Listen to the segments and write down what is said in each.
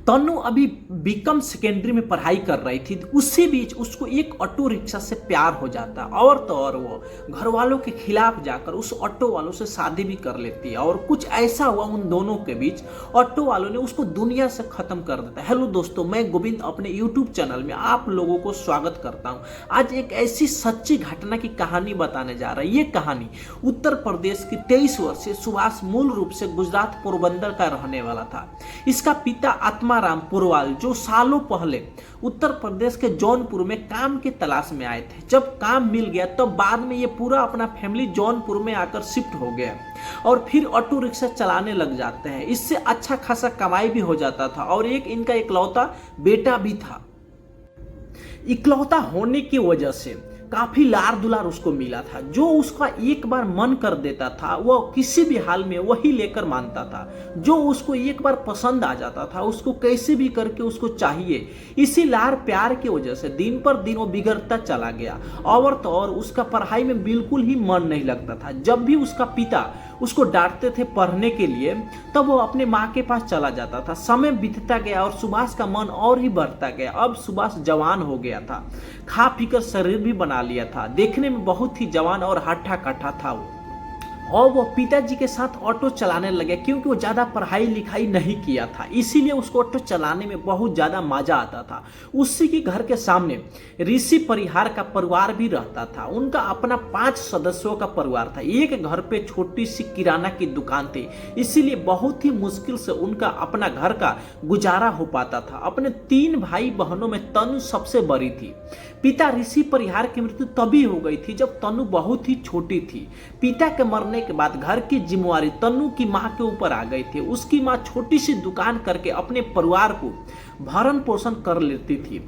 तनु अभी BCom secondary में पढ़ाई कर रही थी। उसी बीच उसको एक ऑटो रिक्शा से प्यार हो जाता है और तो और वो घर वालों के खिलाफ जाकर उस ऑटो वालों से शादी भी कर लेती है। और कुछ ऐसा हुआ उन दोनों के बीच, ऑटो वालों ने उसको दुनिया से खत्म कर देता है। हेलो दोस्तों, मैं गोविंद अपने यूट्यूब चैनल में आप लोगों को स्वागत करता हूँ। आज एक ऐसी सच्ची घटना की कहानी बताने जा रहा है। ये कहानी उत्तर प्रदेश की 23 वर्षीय सुभाष मूल रूप से गुजरात पोरबंदर का रहने वाला था। इसका पिता आत्माराम पुरवाल जो सालों पहले उत्तर प्रदेश के जौनपुर में काम की तलाश में आए थे। जब काम मिल गया तो बाद में ये पूरा अपना फैमिली जौनपुर में आकर शिफ्ट हो गया और फिर ऑटो रिक्शा चलाने लग जाते हैं। इससे अच्छा खासा कमाई भी हो जाता था और एक इनका इकलौता बेटा भी था। इकलौता होने की वजह से काफी लार दुलार उसको मिला था। जो उसका एक बार मन कर देता था वह किसी भी हाल में वही लेकर मानता था। जो उसको एक बार पसंद आ जाता था उसको कैसे भी करके उसको चाहिए। इसी लार प्यार की वजह से दिन पर दिन वो बिगड़ता चला गया और तो और उसका पढ़ाई में बिल्कुल ही मन नहीं लगता था। जब भी उसका पिता उसको डांटते थे पढ़ने के लिए तब वो अपने माँ के पास चला जाता था। समय बीतता गया और सुभाष का मन और ही बढ़ता गया। अब सुभाष जवान हो गया था, खा पीकर शरीर भी बना लिया था। देखने में बहुत ही जवान और हट्टा कट्टा था वो। और वो पिताजी के साथ ऑटो चलाने लगे क्योंकि वो ज़्यादा पढ़ाई लिखाई नहीं किया था, इसीलिए उसको ऑटो चलाने में बहुत ज़्यादा मजा आता था। उसी के घर के सामने ऋषि परिहार का परिवार भी रहता था। उनका अपना 5 सदस्यों का परिवार था। एक घर पे छोटी सी किराना की दुकान थी, इसीलिए बहुत ही मुश्किल से उनका अपना घर का गुजारा हो पाता था। अपने 3 भाई बहनों में तनु सबसे बड़ी थी। पिता ऋषि परिहार की मृत्यु तभी हो गई थी जब तनु बहुत ही छोटी थी। पिता के मरने के बाद घर की जिम्मेवारी तनु की मां के ऊपर आ गई थी। उसकी मां छोटी सी दुकान करके अपने परिवार को भरण पोषण कर लेती थी।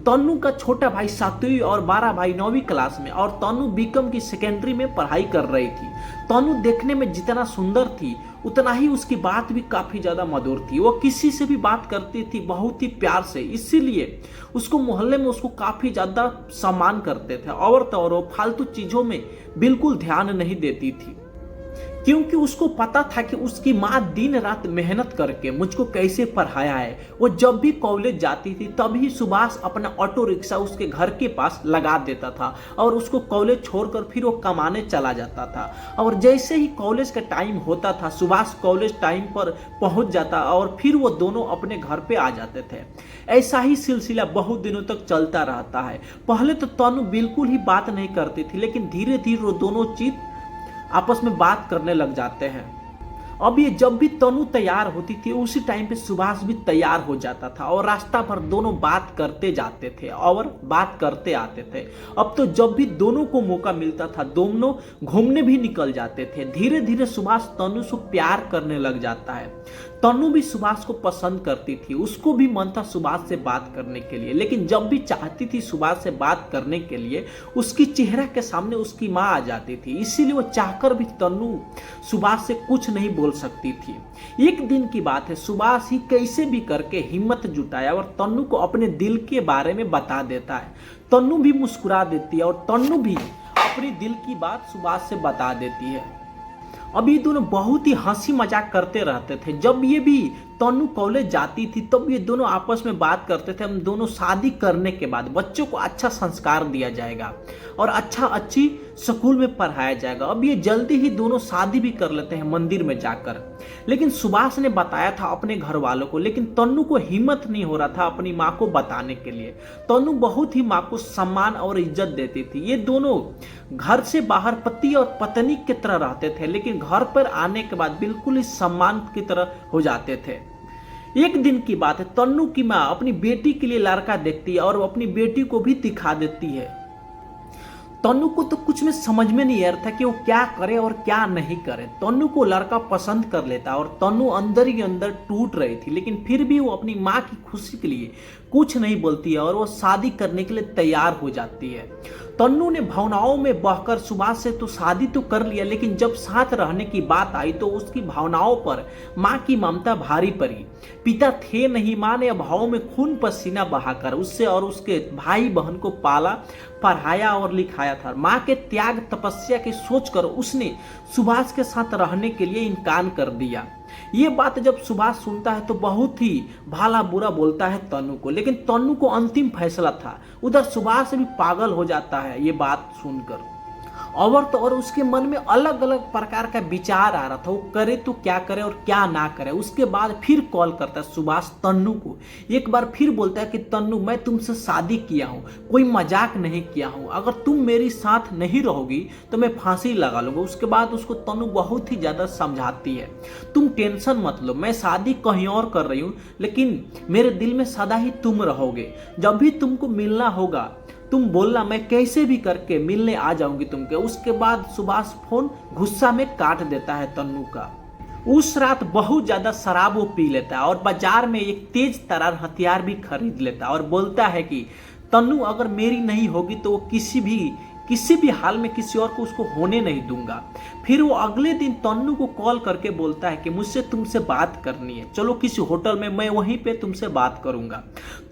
तनु का छोटा भाई 7वीं और 12 भाई 9वीं क्लास में और तनु बीकॉम की सेकेंडरी में पढ़ाई कर रही थी। तनु देखने में जितना सुंदर थी उतना ही उसकी बात भी काफी ज्यादा मधुर थी। वो किसी से भी बात करती थी बहुत ही प्यार से, इसीलिए उसको मोहल्ले में उसको काफी ज्यादा सम्मान करते थे। और तो और वो फालतू चीजों में बिल्कुल ध्यान नहीं देती थी क्योंकि उसको पता था कि उसकी माँ दिन रात मेहनत करके मुझको कैसे पढ़ाया है। वो जब भी कॉलेज जाती थी तभी सुभाष अपना ऑटो रिक्शा उसके घर के पास लगा देता था और उसको कॉलेज छोड़कर फिर वो कमाने चला जाता था। और जैसे ही कॉलेज का टाइम होता था सुभाष कॉलेज टाइम पर पहुंच जाता और फिर वो दोनों अपने घर पे आ जाते थे। ऐसा ही सिलसिला बहुत दिनों तक चलता रहता है। पहले तो तनु बिल्कुल ही बात नहीं करती थी, लेकिन धीरे धीरे वो दोनों चीज आपस में बात करने लग जाते हैं। अब ये जब भी तनु तैयार होती थी उसी टाइम पे सुभाष भी तैयार हो जाता था और रास्ता भर दोनों बात करते जाते थे और बात करते आते थे। अब तो जब भी दोनों को मौका मिलता था दोनों घूमने भी निकल जाते थे। धीरे धीरे सुभाष तनु से प्यार करने लग जाता है। तनु भी सुभाष को पसंद करती थी, उसको भी मन था सुभाष से बात करने के लिए, लेकिन जब भी चाहती थी सुभाष से बात करने के लिए उसकी चेहरा के सामने उसकी माँ आ जाती थी। इसीलिए वो चाहकर भी तनु सुभाष से कुछ नहीं बोल सकती थी। एक दिन की बात है, सुभाष ही कैसे भी करके हिम्मत जुटाया और तनु को अपने दिल के बारे में बता देता है। तनु भी मुस्कुरा देती है और तनु भी अपनी दिल की बात सुभाष से बता देती है। अब ये दोनों बहुत ही हंसी मजाक करते रहते थे। जब ये भी तनु कॉलेज जाती थी तब ये दोनों आपस में बात करते थे हम दोनों शादी करने के बाद बच्चों को अच्छा संस्कार दिया जाएगा और अच्छी स्कूल में पढ़ाया जाएगा। अब ये जल्दी ही दोनों शादी भी कर लेते हैं मंदिर में जाकर। लेकिन सुभाष ने बताया था अपने घर वालों को, लेकिन तनु को हिम्मत नहीं हो रहा था अपनी माँ को बताने के लिए। तनु बहुत ही माँ को सम्मान और इज्जत देती थी। ये दोनों घर से बाहर पति और पत्नी की तरह रहते थे, लेकिन घर पर आने के बाद बिल्कुल ही सम्मान की तरह हो जाते थे। एक दिन की बात है, तन्नू की माँ अपनी बेटी के लिए लड़का देखती है और वो अपनी बेटी को भी दिखा देती है। तन्नू को तो कुछ में समझ में नहीं आ रहा था कि वो क्या करे और क्या नहीं करे। तन्नू को लड़का पसंद कर लेता और तन्नू अंदर ही अंदर टूट रही थी, लेकिन फिर भी वो अपनी माँ की खुशी के लिए कुछ नहीं बोलती है और वो शादी करने के लिए तैयार हो जाती है। तन्नू ने भावनाओं में बहकर सुभाष से तो शादी तो कर लिया, लेकिन जब साथ रहने की बात आई तो उसकी भावनाओं पर माँ की ममता भारी पड़ी। पिता थे नहीं, माँ ने भावों में खून पसीना बहाकर उससे और उसके भाई बहन को पाला, पढ़ाया और लिखाया बताया था। माँ के त्याग तपस्या की सोचकर उसने सुभाष के साथ रहने के लिए इनकार कर दिया। ये बात जब सुभाष सुनता है तो बहुत ही भला बुरा बोलता है तन्नू को, लेकिन तन्नू को अंतिम फैसला था। उधर सुभाष भी पागल हो जाता है ये बात सुनकर। और उसके मन में अलग अलग प्रकार का विचार आ रहा था, वो करे तो क्या करे और क्या ना करे। उसके बाद फिर कॉल करता है सुभाष तन्नू को, एक बार फिर बोलता है कि तन्नू मैं तुमसे शादी किया हूँ, कोई मजाक नहीं किया हूँ, अगर तुम मेरी साथ नहीं रहोगी तो मैं फांसी लगा लूंगा। उसके बाद उसको तन्नू बहुत ही ज्यादा समझाती है, तुम टेंशन मत लो, मैं शादी कहीं और कर रही हूँ, लेकिन मेरे दिल में सदा ही तुम रहोगे। जब भी तुमको मिलना होगा तुम बोलना, मैं कैसे भी करके मिलने आ जाऊंगी तुमके। उसके बाद सुभाष फोन गुस्सा में काट देता है तन्नू का। उस रात बहुत ज्यादा शराब वो पी लेता है और बाजार में एक तेज तरार हथियार भी खरीद लेता है और बोलता है कि तन्नू अगर मेरी नहीं होगी तो वो किसी भी हाल में किसी और को उसको होने नहीं दूंगा। फिर वो अगले दिन तन्नू को कॉल करके बोलता है कि मुझसे तुमसे बात करनी है, चलो किसी होटल में, मैं वहीं पे तुमसे बात करूंगा।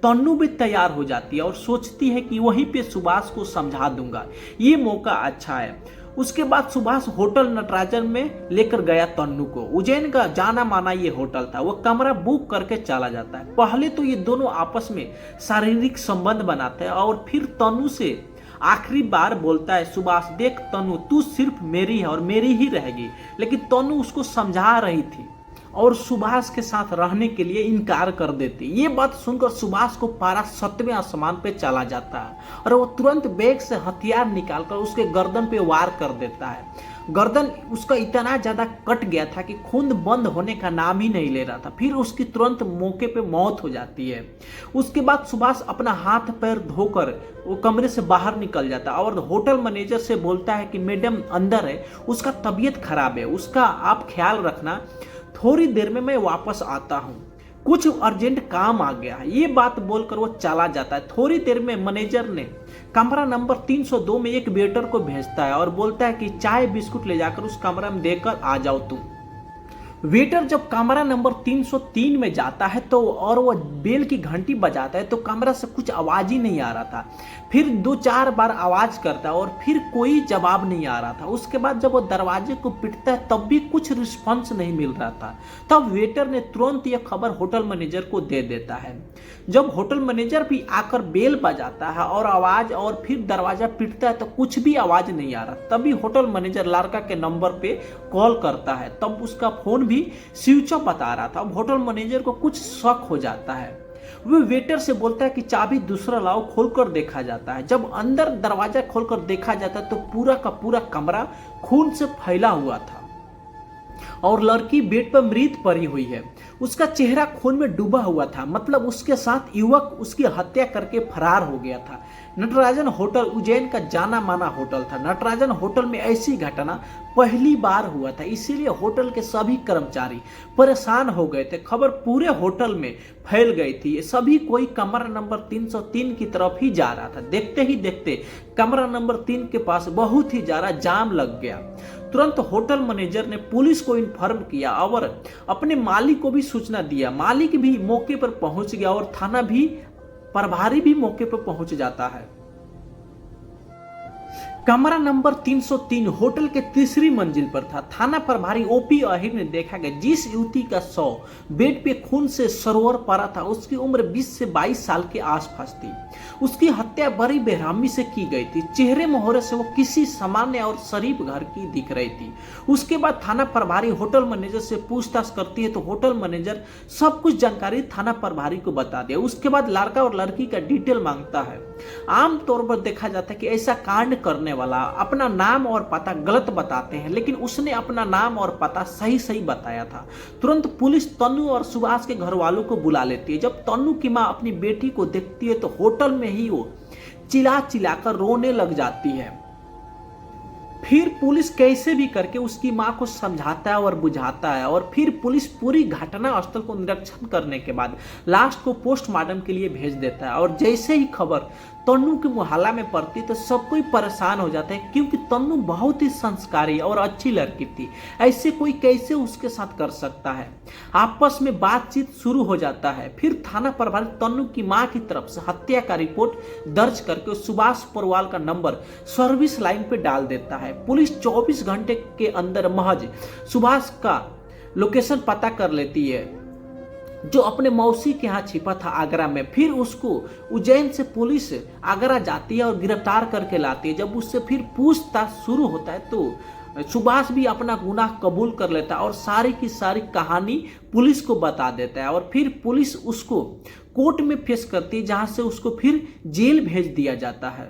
तन्नू भी तैयार हो जाती है और सोचती है कि वहीं पे सुभाष को समझा दूंगा, ये मौका अच्छा है। उसके बाद सुभाष होटल नटराजन में लेकर गया तन्नू को। उज्जैन का जाना माना ये होटल था। वो कमरा बुक करके चला जाता है। पहले तो ये दोनों आपस में शारीरिक संबंध बनाते हैं और फिर तन्नू से आखिरी बार बोलता है सुभाष, देख तन्नू तू सिर्फ मेरी है और मेरी ही रहेगी। लेकिन तन्नू उसको समझा रही थी और सुभाष के साथ रहने के लिए इनकार कर देती। ये बात सुनकर सुभाष को पारा 7वें आसमान पे चला जाता है और वो तुरंत बैग से हथियार निकालकर उसके गर्दन पे वार कर देता है। गर्दन उसका इतना ज्यादा कट गया था कि खून बंद होने का नाम ही नहीं ले रहा था। फिर उसकी तुरंत मौके पे मौत हो जाती है। उसके बाद सुभाष अपना हाथ पैर धोकर वो कमरे से बाहर निकल जाता है और होटल मैनेजर से बोलता है कि मैडम अंदर है, उसका तबीयत खराब है, उसका आप ख्याल रखना, थोड़ी देर में मैं वापस आता हूँ, कुछ अर्जेंट काम आ गया। ये बात बोलकर वो चला जाता है। थोड़ी देर में मैनेजर ने कमरा नंबर 302 में एक वेटर को भेजता है और बोलता है कि चाय बिस्कुट ले जाकर उस कमरा में देकर आ जाओ तुम। वेटर जब कमरा नंबर 303 में जाता है तो और वो बेल की घंटी बजाता है तो कमरा से कुछ आवाज ही नहीं आ रहा था। फिर 2-4 बार आवाज करता है और फिर कोई जवाब नहीं आ रहा था। उसके बाद जब वो दरवाजे को पीटता है तब भी कुछ रिस्पॉन्स नहीं मिल रहा था। तब वेटर ने तुरंत यह खबर होटल मैनेजर को दे देता है। जब होटल मैनेजर भी आकर बेल बजाता है और फिर दरवाजा पीटता है तो कुछ भी आवाज नहीं आ रहा। तभी होटल मैनेजर लड़का के नंबर पे कॉल करता है, तब उसका फोन भी स्विच ऑफ बता रहा था। अब होटल मैनेजर को कुछ शक हो जाता है। वो वेटर से बोलता है कि चाबी दूसरा लाओ, खोलकर देखा जाता है। जब अंदर दरवाजा खोलकर देखा जाता है तो पूरा का पूरा कमरा खून से फैला हुआ था और लड़की बेड पर मृत पड़ी हुई है। उसका चेहरा खून में डूबा हुआ था, मतलब उसके साथ युवक उसकी हत्या करके फरार हो गया था। नटराजन होटल उज्जैन का जाना माना होटल था। नटराजन होटल में ऐसी घटना पहली बार हुआ था, इसीलिए होटल के सभी कर्मचारी परेशान हो गए थे। खबर पूरे होटल में फैल गई थी। सभी कोई कमरा नंबर 303 की तरफ ही जा रहा था। देखते ही देखते कमरा नंबर 3 के पास बहुत ही ज्यादा जाम लग गया। तुरंत होटल मैनेजर ने पुलिस को इन्फॉर्म किया और अपने मालिक को भी सूचना दिया। मालिक भी मौके पर पहुंच गया और थाना भी प्रभारी भी मौके पर पहुंच जाता है। कमरा नंबर 303 होटल के तीसरी मंजिल पर था। थाना प्रभारी ओपी अहिर ने देखा कि जिस युवती का शव बेड पे खून से सरोवर पड़ा था उसकी उम्र 20 से 22 साल के आसपास थी। उसकी हत्या बड़ी बेरहमी से की गई थी। चेहरे मोहरे से वो किसी सामान्य और शरीफ घर की दिख रही थी। उसके बाद थाना प्रभारी होटल मैनेजर से पूछताछ करती है तो होटल मैनेजर सब कुछ जानकारी थाना प्रभारी को बता दिया। उसके बाद लड़का और लड़की का डिटेल मांगता है। आमतौर पर देखा जाता है कि ऐसा कांड करने वाला अपना नाम और पता गलत बताते हैं, लेकिन उसने अपना नाम और पता सही बताया था। तुरंत पुलिस तन्नू और सुभाष के घर वालों को बुला लेती है। जब तन्नू की मां अपनी बेटी को देखती है तो होटल में ही वो चिल्लाकर रोने लग जाती है। फिर पुलिस कैसे भी करके उसकी मां को समझाता है और बुझाता है, और फिर पुलिस पूरी घटना स्थल को निरीक्षण करने के बाद लास्ट को पोस्टमार्टम के लिए भेज देता है। और जैसे ही खबर तन्नू के मोहल्ला में पड़ती तो सब कोई परेशान हो जाता है, क्योंकि तन्नू बहुत ही संस्कारी और अच्छी लड़की थी, ऐसे कोई कैसे उसके साथ कर सकता है। आपस में बातचीत शुरू हो जाता है। फिर थाना प्रभारी तन्नू की मां की तरफ से हत्या का रिपोर्ट दर्ज करके सुभाष पोरवाल का नंबर सर्विस लाइन पे डाल देता है। पुलिस 24 घंटे के अंदर महज सुभाष का लोकेशन पता कर लेती है, जो अपने मौसी के यहाँ छिपा था आगरा में। फिर उसको उज्जैन से पुलिस आगरा जाती है और गिरफ्तार करके लाती है। जब उससे फिर पूछताछ शुरू होता है तो सुभाष भी अपना गुनाह कबूल कर लेता है और सारी की सारी कहानी पुलिस को बता देता है। और फिर पुलिस उसको कोर्ट में पेश करती है, जहां से उसको फिर जेल भेज दिया जाता है।